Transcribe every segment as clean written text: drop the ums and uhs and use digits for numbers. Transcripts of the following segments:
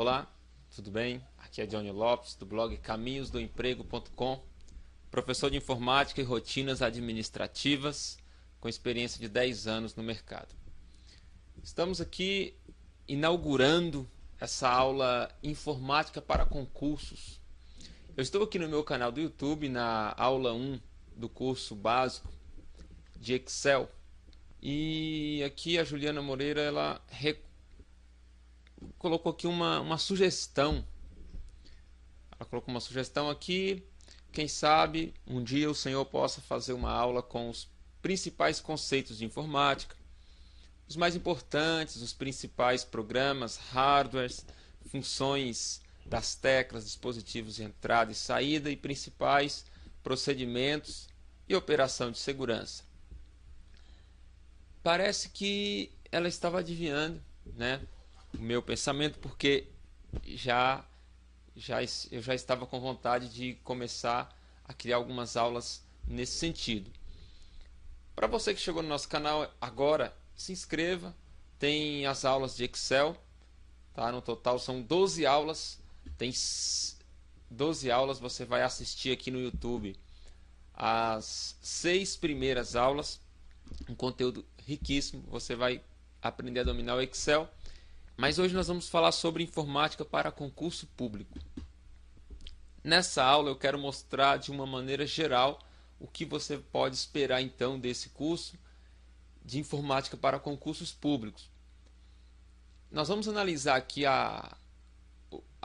Olá, tudo bem? Aqui é Johnny Lopes, do blog caminhosdoemprego.com, professor de informática e rotinas administrativas, com experiência de 10 anos no mercado. Estamos aqui inaugurando essa aula Informática para Concursos. Eu estou aqui no meu canal do YouTube, na aula 1 do curso básico de Excel. E aqui a Juliana Moreira, ela colocou aqui uma sugestão. Ela colocou uma sugestão aqui. Quem sabe um dia o senhor possa fazer uma aula com os principais conceitos de informática, os mais importantes, os principais programas, hardwares, funções das teclas, dispositivos de entrada e saída e principais procedimentos e operação de segurança. Parece que ela estava adivinhando, né, o meu pensamento, porque eu já estava com vontade de começar a criar algumas aulas nesse sentido. Para você que chegou no nosso canal agora, se inscreva. Tem as aulas de Excel, tá? No total são 12 aulas. Tem 12 aulas, você vai assistir aqui no YouTube as 6 primeiras aulas, um conteúdo riquíssimo, você vai aprender a dominar o Excel. Mas hoje nós vamos falar sobre informática para concurso público. Nessa aula eu quero mostrar de uma maneira geral o que você pode esperar então desse curso de informática para concursos públicos. Nós vamos analisar aqui a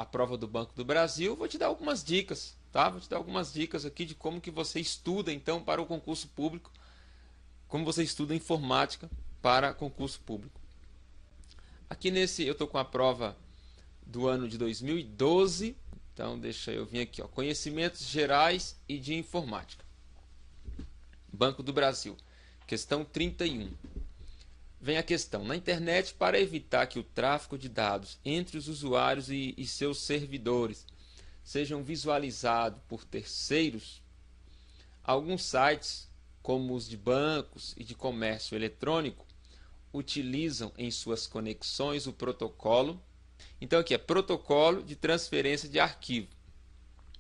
prova do Banco do Brasil. Vou te dar algumas dicas, tá? Vou te dar algumas dicas aqui de como que você estuda então para o concurso público, como você estuda informática para concurso público. Aqui eu estou com a prova do ano de 2012, então deixa eu vir aqui, ó, conhecimentos gerais e de informática. Banco do Brasil, questão 31. Vem a questão: na internet, para evitar que o tráfego de dados entre os usuários e seus servidores sejam visualizados por terceiros, alguns sites, como os de bancos e de comércio eletrônico, utilizam em suas conexões o protocolo. Então aqui é protocolo de transferência de arquivo.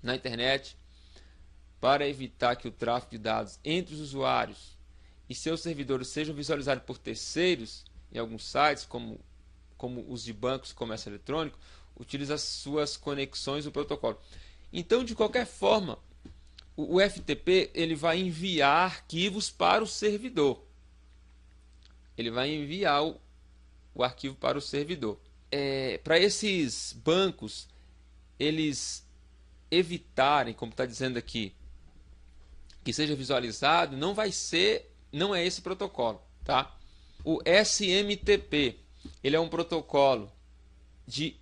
Na internet, para evitar que o tráfego de dados entre os usuários e seus servidores sejam visualizados por terceiros, em alguns sites, como os de bancos e comércio eletrônico, utiliza as suas conexões o protocolo. Então, de qualquer forma, o FTP ele vai enviar arquivos para o servidor. Ele vai enviar o arquivo para o servidor. Para esses bancos, eles evitarem, como está dizendo aqui, que seja visualizado, não é esse protocolo, tá? O SMTP, ele é um protocolo de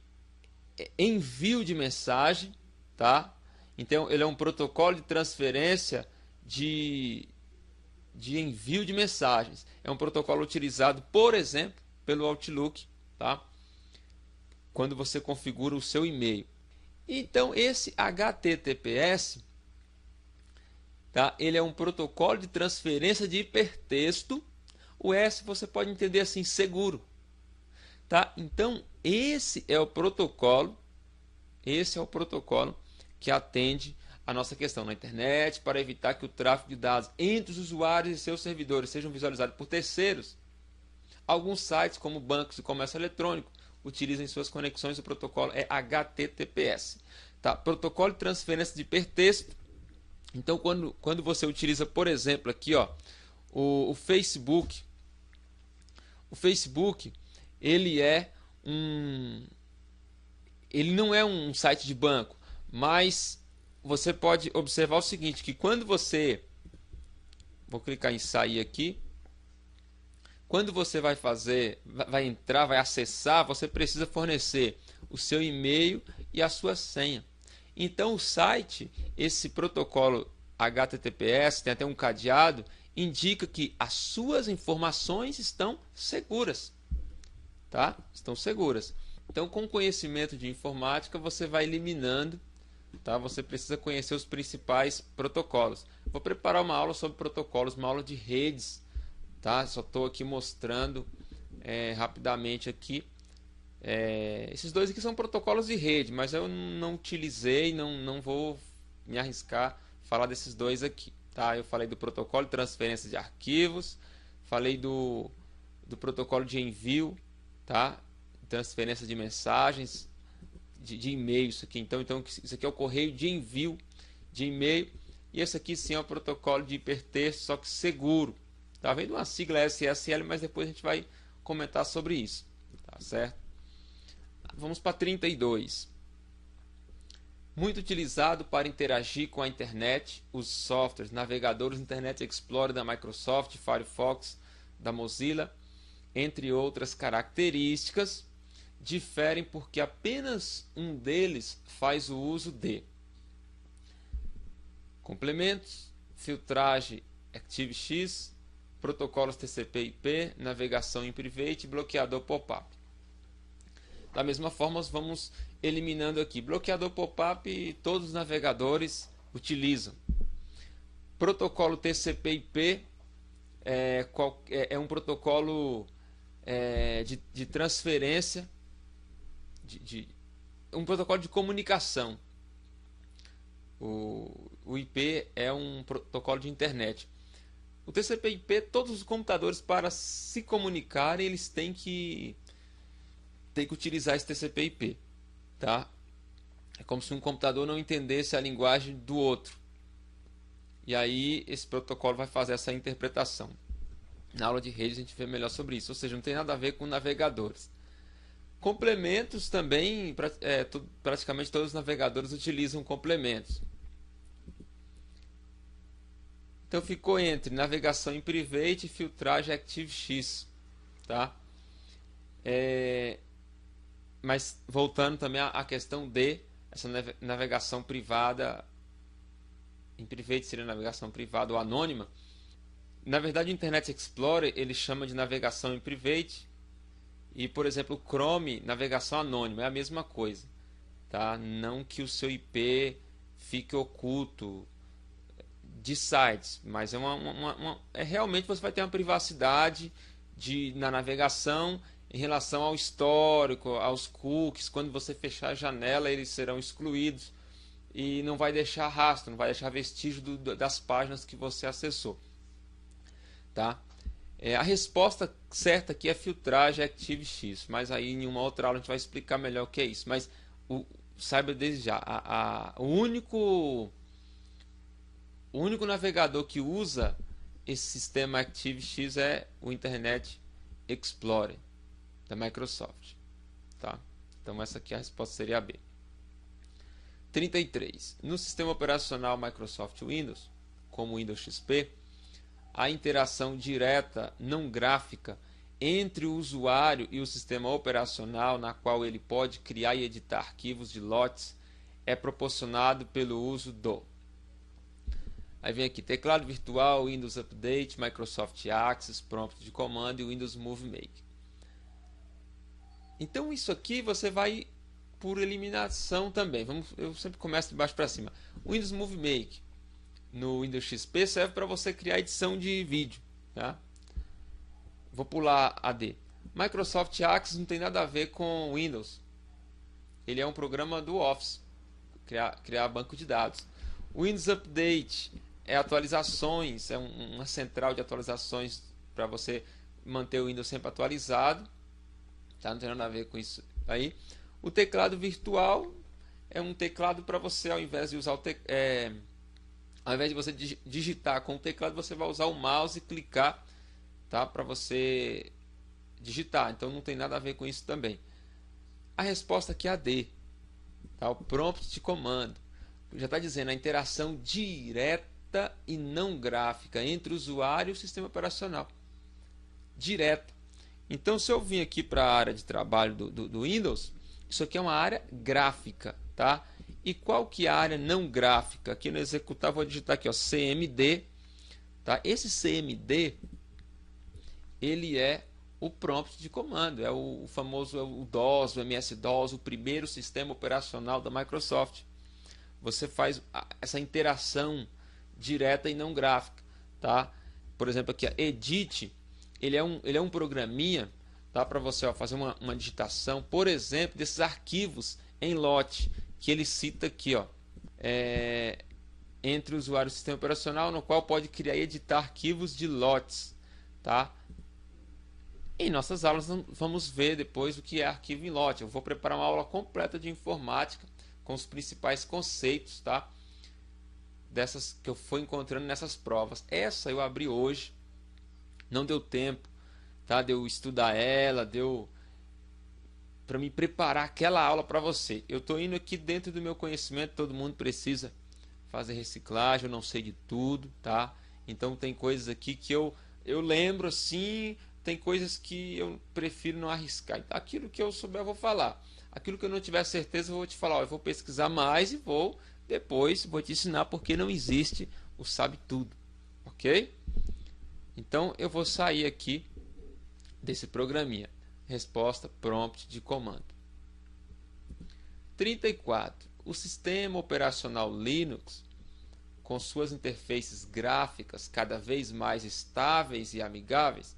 envio de mensagem, tá? Então, ele é um protocolo de transferência de envio de mensagens. É um protocolo utilizado, por exemplo, pelo Outlook, tá? Quando você configura o seu e-mail. Então, esse HTTPS, tá? Ele é um protocolo de transferência de hipertexto. O S você pode entender assim, seguro, tá? Então, esse é o protocolo que atende a nossa questão na internet, para evitar que o tráfego de dados entre os usuários e seus servidores sejam visualizados por terceiros. Alguns sites, como bancos e comércio eletrônico, utilizam em suas conexões o protocolo HTTPS. Tá? Protocolo de transferência de hipertexto. Então, quando você utiliza, por exemplo, aqui, ó, o Facebook. O Facebook, ele não é um site de banco, mas você pode observar o seguinte, que quando você... Vou clicar em sair aqui. Quando você vai entrar, vai acessar, você precisa fornecer o seu e-mail e a sua senha. Então o site, esse protocolo HTTPS, tem até um cadeado, indica que as suas informações estão seguras, tá? Estão seguras. Então, com conhecimento de informática, você vai eliminando, tá? Você precisa conhecer os principais protocolos. Vou preparar uma aula sobre protocolos, uma aula de redes, tá? Só estou aqui mostrando rapidamente aqui Esses dois aqui são protocolos de rede, mas eu não utilizei, não vou me arriscar a falar desses dois aqui. Tá? Eu falei do protocolo de transferência de arquivos, falei do protocolo de envio, tá? Transferência de mensagens, de e-mail, isso aqui. Então, isso aqui é o correio de envio de e-mail. E esse aqui sim é o protocolo de hipertexto, só que seguro. Tá vendo uma sigla SSL, mas depois a gente vai comentar sobre isso. Tá certo? Vamos para 32. Muito utilizado para interagir com a internet, os softwares, navegadores Internet Explorer da Microsoft, Firefox da Mozilla, entre outras características, diferem porque apenas um deles faz o uso de complementos, filtragem ActiveX, protocolos TCP/IP, navegação em private e bloqueador pop-up. Da mesma forma, vamos eliminando aqui. Bloqueador pop-up, todos os navegadores utilizam. Protocolo TCP/IP é um protocolo de transferência, um protocolo de comunicação. O IP é um protocolo de internet. O TCP/IP, todos os computadores, para se comunicarem, eles têm que utilizar esse TCP/IP, tá? É como se um computador não entendesse a linguagem do outro. E aí esse protocolo vai fazer essa interpretação. Na aula de redes a gente vê melhor sobre isso, ou seja, não tem nada a ver com navegadores. Complementos também, praticamente todos os navegadores utilizam complementos. Então ficou entre navegação em private e filtragem ActiveX, tá? Mas voltando também à questão de essa navegação privada, em private seria navegação privada ou anônima. Na verdade, o Internet Explorer ele chama de navegação em private e, por exemplo, o Chrome, navegação anônima, é a mesma coisa, tá? Não que o seu IP fique oculto de sites, mas realmente você vai ter uma privacidade na navegação em relação ao histórico, aos cookies. Quando você fechar a janela, eles serão excluídos e não vai deixar rastro, não vai deixar vestígio das páginas que você acessou, tá? A resposta certa aqui é filtragem ActiveX, mas aí em uma outra aula a gente vai explicar melhor o que é isso. Mas saiba desde já, o único navegador que usa esse sistema ActiveX é o Internet Explorer da Microsoft, tá? Então essa aqui a resposta seria a B. 33. No sistema operacional Microsoft Windows, como Windows XP, a interação direta não gráfica entre o usuário e o sistema operacional, na qual ele pode criar e editar arquivos de lotes, é proporcionado pelo uso do. Aí vem aqui teclado virtual, Windows Update, Microsoft Access, prompt de comando e Windows Movie Make. Então isso aqui você vai por eliminação também. Eu sempre começo de baixo para cima. O Windows Movie Make no Windows XP serve para você criar edição de vídeo, tá? Vou pular a D. Microsoft Access não tem nada a ver com Windows. Ele é um programa do Office, criar banco de dados. O Windows Update é atualizações, é uma central de atualizações para você manter o Windows sempre atualizado, tá? Não tem nada a ver com isso aí. O teclado virtual é um teclado para você, ao invés de usar ao invés de você digitar com o teclado, você vai usar o mouse e clicar, tá? Para você digitar. Então não tem nada a ver com isso também. A resposta aqui é a D, tá? O prompt de comando. Já está dizendo a interação direta e não gráfica entre o usuário e o sistema operacional. Direta. Então, se eu vim aqui para a área de trabalho do Windows, isso aqui é uma área gráfica, tá? E qual que é a área não gráfica? Aqui no executar, vou digitar aqui, ó, CMD, tá? Esse CMD, ele é o prompt de comando, é o famoso o DOS, o MS-DOS, o primeiro sistema operacional da Microsoft. Você faz essa interação direta e não gráfica, tá? Por exemplo, aqui a Edit, ele é um programinha dá para você fazer uma digitação, por exemplo, desses arquivos em lote, que ele cita aqui, ó, entre usuário do sistema operacional, no qual pode criar e editar arquivos de lotes, tá? Em nossas aulas vamos ver depois o que é arquivo em lote. Eu vou preparar uma aula completa de informática com os principais conceitos, tá? Dessas que eu fui encontrando nessas provas. Essa eu abri hoje, não deu tempo, tá? De eu estudar ela, deu para me preparar aquela aula para você. Eu estou indo aqui dentro do meu conhecimento, todo mundo precisa fazer reciclagem, eu não sei de tudo, tá? Então tem coisas aqui que eu lembro assim, tem coisas que eu prefiro não arriscar. Então, aquilo que eu souber eu vou falar. Aquilo que eu não tiver certeza eu vou te falar, ó, eu vou pesquisar mais e depois vou te ensinar porque não existe o sabe tudo, ok? Então eu vou sair aqui desse programinha. Resposta prompt de comando. 34. O sistema operacional Linux, com suas interfaces gráficas cada vez mais estáveis e amigáveis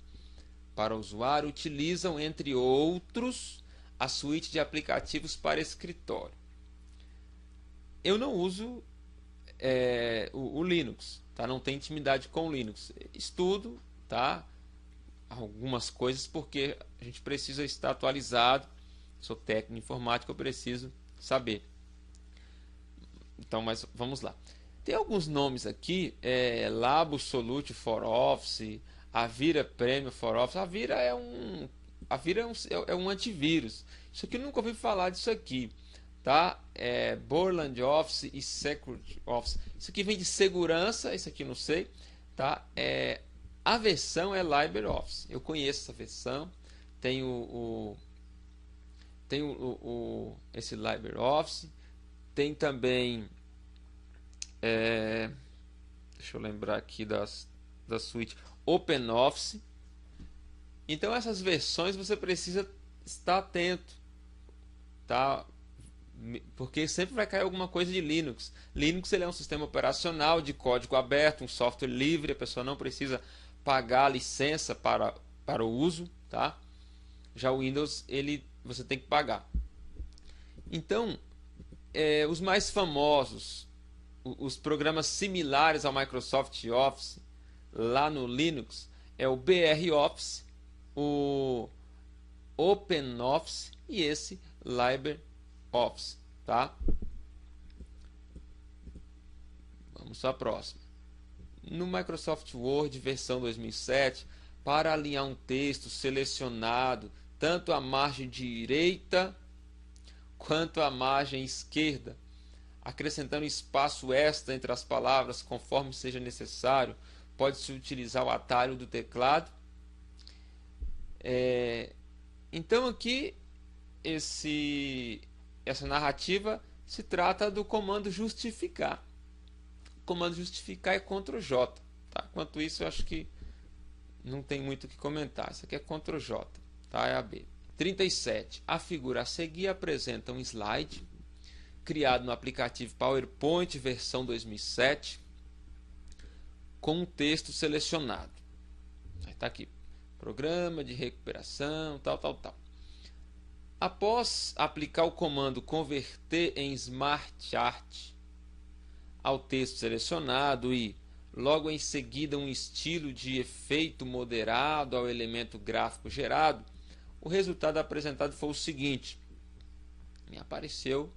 para o usuário, utilizam, entre outros, a suíte de aplicativos para escritório. Eu não uso o Linux, tá? Não tenho intimidade com o Linux. Estudo, tá? Algumas coisas porque a gente precisa estar atualizado. Sou técnico em informática, eu preciso saber. Então, mas vamos lá. Tem alguns nomes aqui, Labo Solute for Office, Avira Premium for Office. Avira é um antivírus. Isso aqui eu nunca ouvi falar disso aqui, tá? Borland Office e Security Office. Isso aqui vem de segurança, isso aqui não sei, tá? A versão é LibreOffice. Eu conheço essa versão. Tem esse LibreOffice. Tem também, deixa eu lembrar aqui da suíte OpenOffice. Então essas versões você precisa estar atento, tá? Porque sempre vai cair alguma coisa de Linux. Linux ele é um sistema operacional de código aberto, um software livre, a pessoa não precisa pagar a licença para o uso, tá? Já o Windows você tem que pagar. Então, os mais famosos, os programas similares ao Microsoft Office lá no Linux é o BR-Office, o OpenOffice e esse LibreOffice, tá? Vamos para a próxima. No Microsoft Word versão 2007, para alinhar um texto selecionado tanto à margem direita quanto à margem esquerda, acrescentando espaço extra entre as palavras conforme seja necessário, pode-se utilizar o atalho do teclado. Então aqui essa narrativa se trata do comando justificar. O comando justificar é Ctrl J, tá? Quanto isso eu acho que não tem muito o que comentar. Isso aqui é Ctrl J, tá? É a B. 37. A figura a seguir apresenta um slide criado no aplicativo PowerPoint versão 2007 com um texto selecionado. Está aqui, programa de recuperação, tal. Após aplicar o comando converter em Smart Art ao texto selecionado e logo em seguida um estilo de efeito moderado ao elemento gráfico gerado, o resultado apresentado foi o seguinte: me apareceu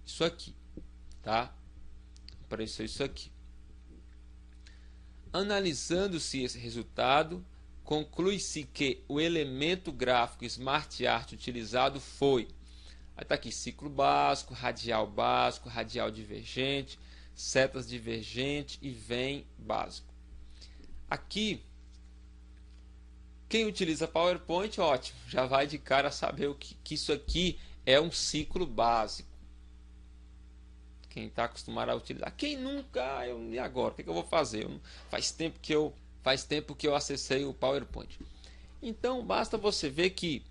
isso aqui, tá? Apareceu isso aqui. Analisando-se esse resultado, conclui-se que o elemento gráfico Smart Art utilizado foi, aí está aqui, ciclo básico, radial divergente, setas divergente e vem básico. Aqui, quem utiliza PowerPoint, ótimo, já vai de cara saber que isso aqui é um ciclo básico. Quem está acostumado a utilizar. Quem nunca, e agora? O que eu vou fazer? Faz tempo que eu acessei o PowerPoint. Então, basta você ver que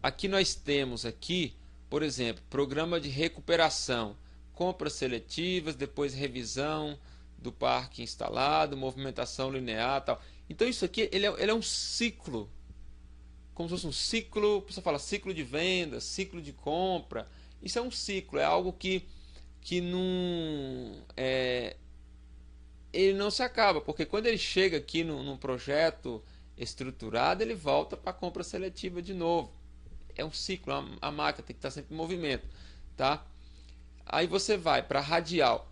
aqui nós temos aqui, por exemplo, programa de recuperação, compras seletivas, depois revisão do parque instalado, movimentação linear, tal. Então isso aqui ele é um ciclo como se fosse um ciclo. A pessoa fala ciclo de venda, ciclo de compra. Isso é um ciclo, é algo que não ele não se acaba, porque quando ele chega aqui num projeto estruturado, ele volta para a compra seletiva de novo. É um ciclo, a máquina tem que estar sempre em movimento, tá? Aí você vai para radial.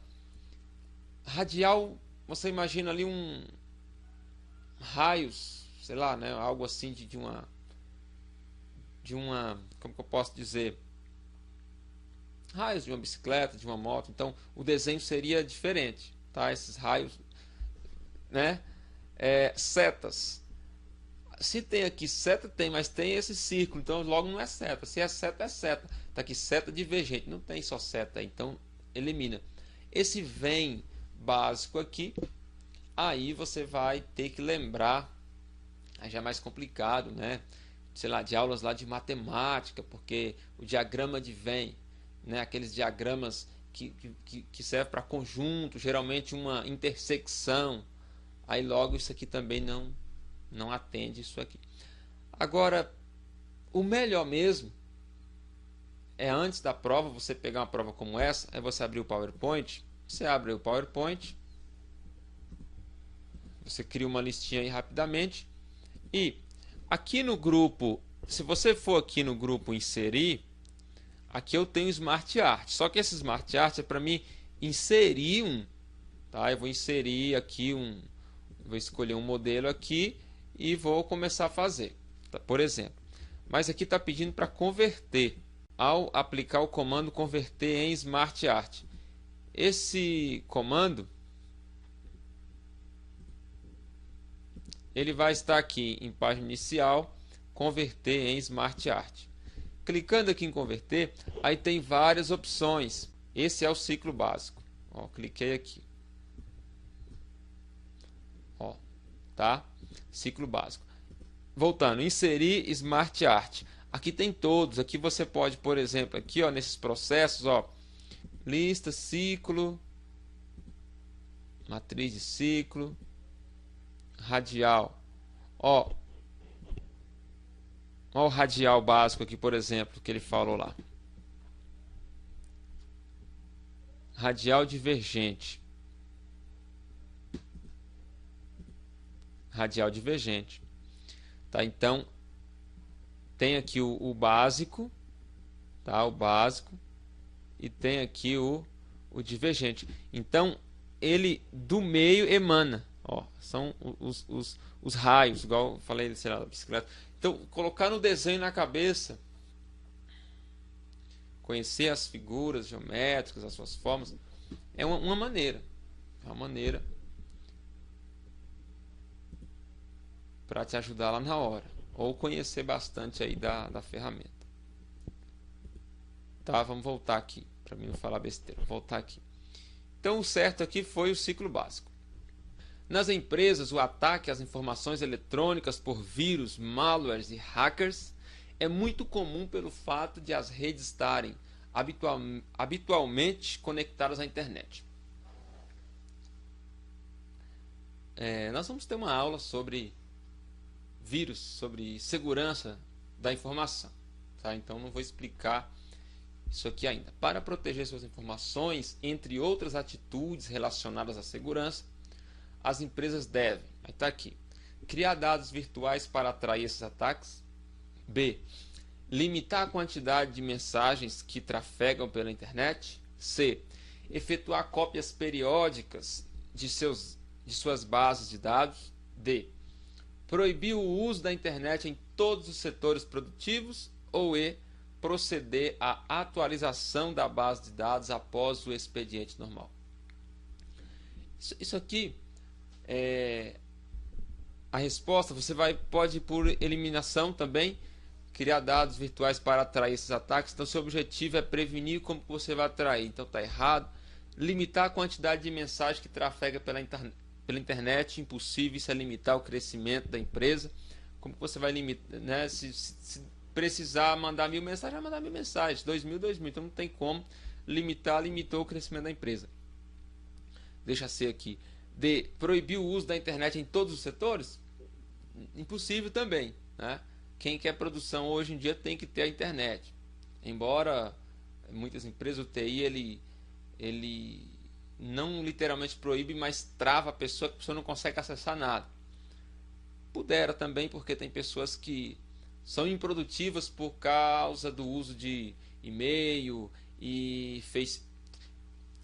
Radial, você imagina ali um raios, sei lá, né, algo assim de uma, como que eu posso dizer? Raios de uma bicicleta, de uma moto. Então, o desenho seria diferente, tá? Esses raios, né? Setas. Se tem aqui seta, tem, mas tem esse círculo, então logo não é seta. Se é seta, é seta. Tá aqui seta divergente, não tem só seta, então elimina. Esse vem básico aqui, aí você vai ter que lembrar, aí já é mais complicado, né? Sei lá, de aulas lá de matemática, porque o diagrama de Venn, né? Aqueles diagramas que servem para conjunto, geralmente uma intersecção, aí logo isso aqui também não atende isso aqui. Agora, o melhor mesmo é antes da prova, você pegar uma prova como essa, é você abrir o PowerPoint, você abre o PowerPoint, você cria uma listinha aí rapidamente, e aqui no grupo, se você for aqui no grupo inserir, aqui eu tenho Smart Art, só que esse Smart Art é para mim inserir tá? Eu vou inserir aqui vou escolher um modelo aqui e vou começar a fazer, tá? Por exemplo. Mas aqui está pedindo para converter. Ao aplicar o comando converter em Smart Art. Esse comando ele vai estar aqui em página inicial, converter em Smart Art. Clicando aqui em converter, aí tem várias opções. Esse é o ciclo básico. Ó, cliquei aqui. Ó, tá? Ciclo básico. Voltando, inserir Smart Art. Aqui tem todos. Aqui você pode, por exemplo, aqui ó, nesses processos, ó, lista, ciclo, matriz de ciclo, radial. Ó o radial básico aqui, por exemplo, que ele falou lá. Radial divergente. Radial divergente. Tá? Então, tem aqui o básico, tá? O básico, e tem aqui o divergente. Então, ele do meio emana. Ó, são os raios, igual eu falei, sei lá, da bicicleta. Então, colocar no desenho na cabeça, conhecer as figuras geométricas, as suas formas, é uma maneira. É uma maneira para te ajudar lá na hora. Ou conhecer bastante aí da ferramenta. Tá, vamos voltar aqui, para mim não falar besteira. Vou voltar aqui. Então, o certo aqui foi o ciclo básico. Nas empresas, o ataque às informações eletrônicas por vírus, malwares e hackers é muito comum pelo fato de as redes estarem habitualmente conectadas à internet. Nós vamos ter uma aula sobre vírus, sobre segurança da informação. Tá? Então não vou explicar isso aqui ainda. Para proteger suas informações, entre outras atitudes relacionadas à segurança, as empresas devem, aí está aqui, criar dados virtuais para atrair esses ataques. B. Limitar a quantidade de mensagens que trafegam pela internet. C. Efetuar cópias periódicas de suas bases de dados. D. Proibir o uso da internet em todos os setores produtivos. Ou E. Proceder à atualização da base de dados após o expediente normal. Isso aqui a resposta você pode ir por eliminação também, criar dados virtuais para atrair esses ataques. Então seu objetivo é prevenir como você vai atrair. Então está errado. Limitar a quantidade de mensagens que trafega pela internet, impossível. Isso é limitar o crescimento da empresa. Como você vai limitar, né? Se precisar mandar 1000 mensagens, vai mandar 1000 mensagens, 2000, 2000. Então não tem como limitar, limitou o crescimento da empresa. Deixa ser aqui. D. Proibir o uso da internet em todos os setores? Impossível também, né? quem quer produção hoje em dia tem que ter a internet. Embora muitas empresas, o TI, ele não literalmente proíbe, mas trava que a pessoa não consegue acessar nada. Pudera também, porque tem pessoas que são improdutivas por causa do uso de e-mail e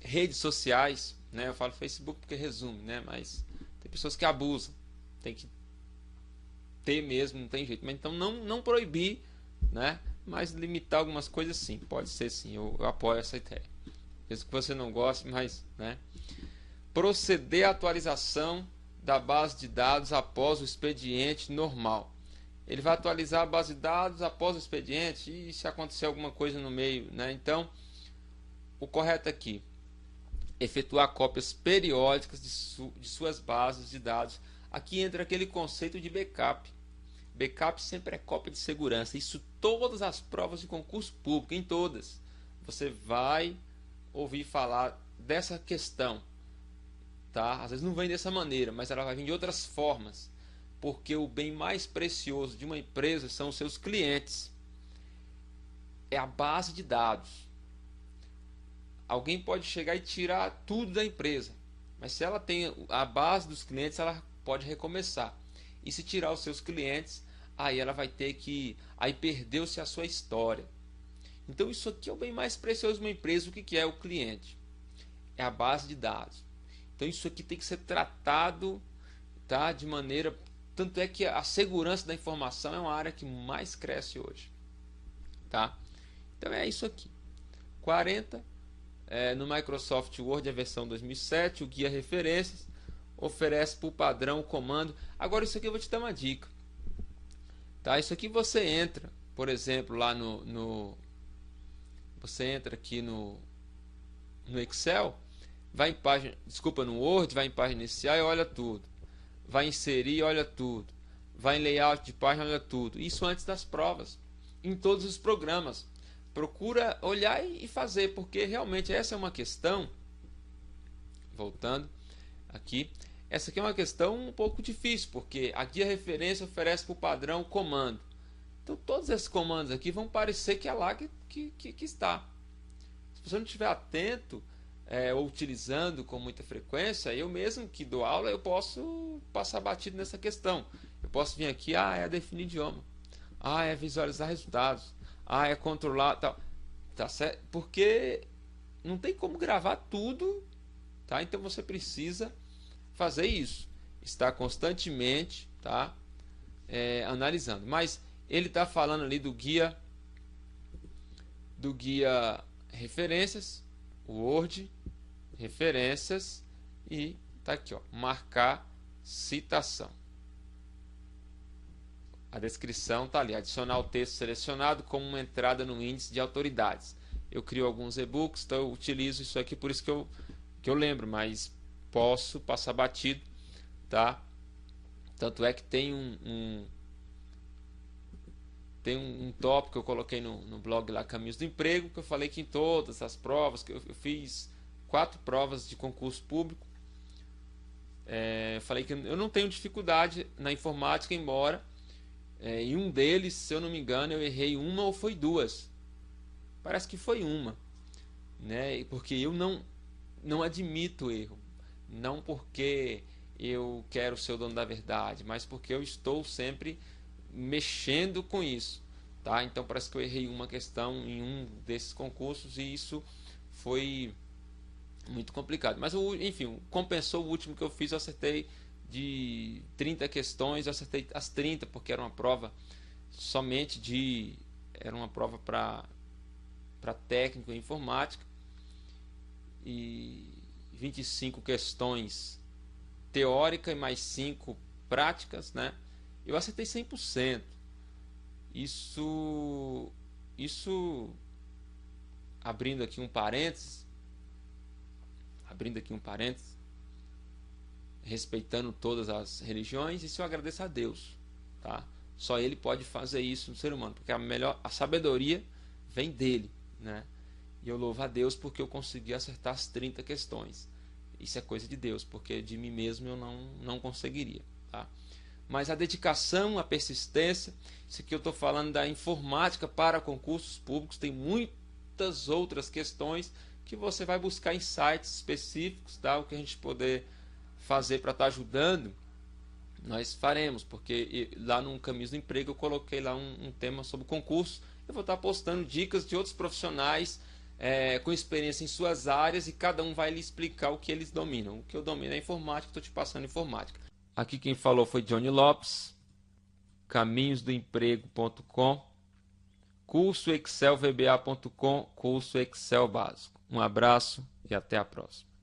redes sociais, né? Eu falo Facebook porque resume, né? Mas tem pessoas que abusam, tem que ter mesmo, não tem jeito. Mas então não proibir, né? Mas limitar algumas coisas sim, pode ser sim, eu apoio essa ideia. Mesmo que você não goste, mas, né? Proceder à atualização da base de dados após o expediente normal. Ele vai atualizar a base de dados após o expediente e se acontecer alguma coisa no meio, né? Então, o correto aqui, efetuar cópias periódicas de suas bases de dados. Aqui entra aquele conceito de backup. Backup sempre é cópia de segurança. Isso todas as provas de concurso público, em todas, você vai ouvir falar dessa questão, tá? Às vezes não vem dessa maneira, mas ela vai vir de outras formas, porque o bem mais precioso de uma empresa são os seus clientes, é a base de dados. Alguém pode chegar e tirar tudo da empresa, mas se ela tem a base dos clientes, ela pode recomeçar. E se tirar os seus clientes, aí ela vai ter que, aí perdeu-se a sua história. Então isso aqui é o bem mais precioso de uma empresa. O que é o cliente? É a base de dados. Então isso aqui tem que ser tratado, tá, de maneira... Tanto é que a segurança da informação é uma área que mais cresce hoje. Tá? Então é isso aqui. 40, no Microsoft Word, a versão 2007, o guia referências, oferece por padrão o comando. Agora isso aqui eu vou te dar uma dica. Tá? Isso aqui você entra, por exemplo, lá você entra aqui no Excel, vai em página, desculpa, no Word, vai em página inicial e olha tudo. Vai inserir, olha tudo. Vai em layout de página, olha tudo. Isso antes das provas, em todos os programas. Procura olhar e fazer, porque realmente essa é uma questão, voltando aqui, essa aqui é uma questão um pouco difícil, porque a guia referência oferece por padrão o comando. Então todos esses comandos aqui vão parecer que é lá que está. Se você não estiver atento, ou utilizando com muita frequência, eu mesmo que dou aula, eu posso passar batido nessa questão. Eu posso vir aqui, é definir idioma, é visualizar resultados, é controlar, tal, tá certo? Porque não tem como gravar tudo, tá? Então você precisa fazer isso, estar constantemente, tá? Analisando. Mas ele está falando ali do guia referências, Word, referências, e tá aqui, ó, marcar citação. A descrição tá ali, adicionar o texto selecionado como uma entrada no índice de autoridades. Eu crio alguns e-books, então eu utilizo isso aqui, por isso que eu lembro, mas posso passar batido, tá? Tanto é que tem tem um tópico que eu coloquei no blog lá, Caminhos do Emprego, que eu falei que em todas as provas, que eu fiz 4 provas de concurso público, eu falei que eu não tenho dificuldade na informática, embora em um deles, se eu não me engano, eu errei uma ou foi 2. Parece que foi uma, né? Porque eu não admito erro, não porque eu quero ser o dono da verdade, mas porque eu estou sempre mexendo com isso, tá? Então parece que eu errei uma questão em um desses concursos e isso foi muito complicado. Mas enfim, compensou o último que eu fiz, eu acertei de 30 questões, eu acertei as 30 porque era uma prova era uma prova para técnico em informática e 25 questões teórica e mais 5 práticas, né? Eu acertei 100%. Isso abrindo aqui um parênteses, respeitando todas as religiões, isso eu agradeço a Deus, tá? Só ele pode fazer isso no ser humano, porque a sabedoria vem dele, né? E eu louvo a Deus porque eu consegui acertar as 30 questões. Isso é coisa de Deus, porque de mim mesmo eu não conseguiria, tá? mas a dedicação, a persistência. Isso aqui eu estou falando da informática para concursos públicos, tem muitas outras questões que você vai buscar em sites específicos, tá? O que a gente poder fazer para estar ajudando, nós faremos, porque lá no Caminhos do Emprego eu coloquei lá um tema sobre concurso. Eu vou estar postando dicas de outros profissionais com experiência em suas áreas, e cada um vai lhe explicar o que eles dominam. O que eu domino é informática, estou te passando informática. Aqui quem falou foi Johnny Lopes, caminhosdoemprego.com, curso excelvba.com, curso Excel básico. Um abraço e até a próxima.